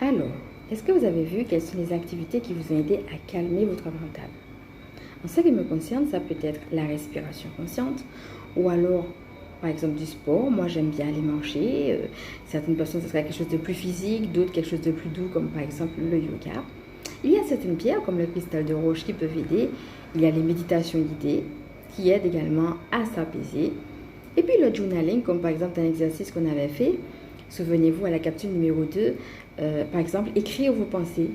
Alors, est-ce que vous avez vu quelles sont les activités qui vous ont aidé à calmer votre mental? En ce qui me concerne, ça peut être la respiration consciente ou alors, par exemple, du sport. Moi, j'aime bien aller marcher. Certaines personnes, ce serait quelque chose de plus physique, d'autres quelque chose de plus doux, comme par exemple le yoga. Il y a certaines pierres, comme le cristal de roche, qui peuvent aider. Il y a les méditations guidées, qui aident également à s'apaiser. Et puis le journaling, comme par exemple un exercice qu'on avait fait. Souvenez-vous à la capsule numéro 2, par exemple, écrire vos pensées.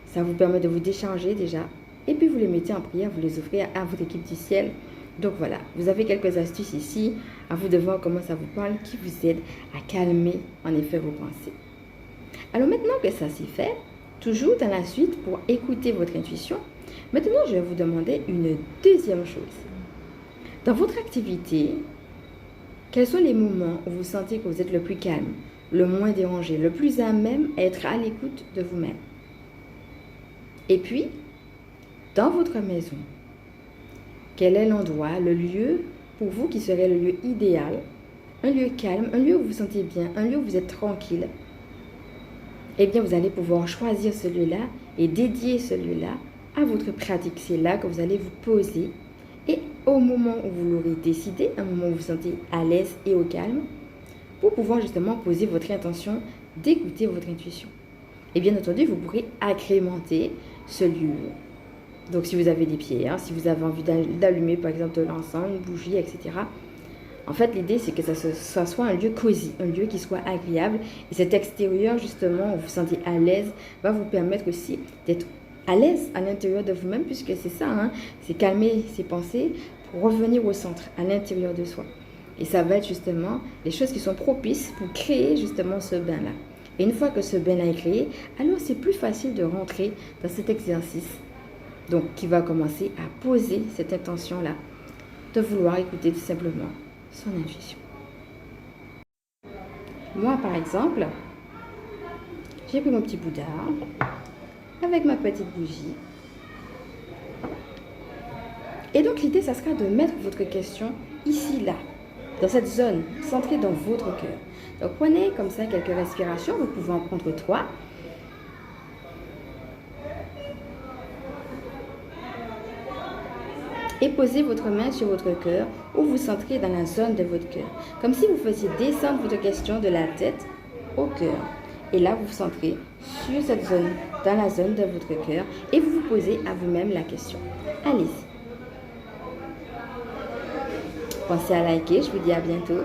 Ça vous permet de vous décharger déjà. Et puis vous les mettez en prière, vous les offrez à votre équipe du ciel. Donc voilà, vous avez quelques astuces ici. À vous de voir comment ça vous parle, qui vous aide à calmer en effet vos pensées. Alors maintenant que ça c'est fait, toujours dans la suite pour écouter votre intuition, maintenant je vais vous demander une deuxième chose. Dans votre activité, quels sont les moments où vous sentez que vous êtes le plus calme, le moins dérangé, le plus à même à être à l'écoute de vous-même? Et puis, dans votre maison, quel est l'endroit, le lieu pour vous qui serait le lieu idéal? Un lieu calme, un lieu où vous vous sentez bien, un lieu où vous êtes tranquille. Eh bien, vous allez pouvoir choisir ce lieu-là et dédier ce lieu-là à votre pratique. C'est là que vous allez vous poser. Et au moment où vous l'aurez décidé, un moment où vous vous sentez à l'aise et au calme, pour pouvoir justement poser votre intention d'écouter votre intuition. Et bien entendu, vous pourrez agrémenter ce lieu. Donc si vous avez des pierres, si vous avez envie d'allumer par exemple de l'encens, une bougie, etc. En fait, l'idée c'est que ça soit un lieu cosy, un lieu qui soit agréable. Et cet extérieur justement où vous vous sentez à l'aise va vous permettre aussi d'être à l'aise à l'intérieur de vous-même, puisque c'est ça, hein, c'est calmer ses pensées pour revenir au centre, à l'intérieur de soi. Et ça va être justement les choses qui sont propices pour créer justement ce bain-là. Et une fois que ce bain-là est créé, alors c'est plus facile de rentrer dans cet exercice. Donc, qui va commencer à poser cette intention-là, de vouloir écouter tout simplement son intuition. Moi, par exemple, j'ai pris mon petit Bouddha avec ma petite bougie. Et donc, l'idée, ça sera de mettre votre question ici, là, dans cette zone, centrée dans votre cœur. Donc, prenez comme ça quelques respirations. Vous pouvez en prendre 3. Et posez votre main sur votre cœur ou vous centrez dans la zone de votre cœur. Comme si vous faisiez descendre votre question de la tête au cœur. Et là, vous vous centrez sur cette zone, dans la zone de votre cœur et vous vous posez à vous-même la question. Allez-y. Pensez à liker, je vous dis à bientôt.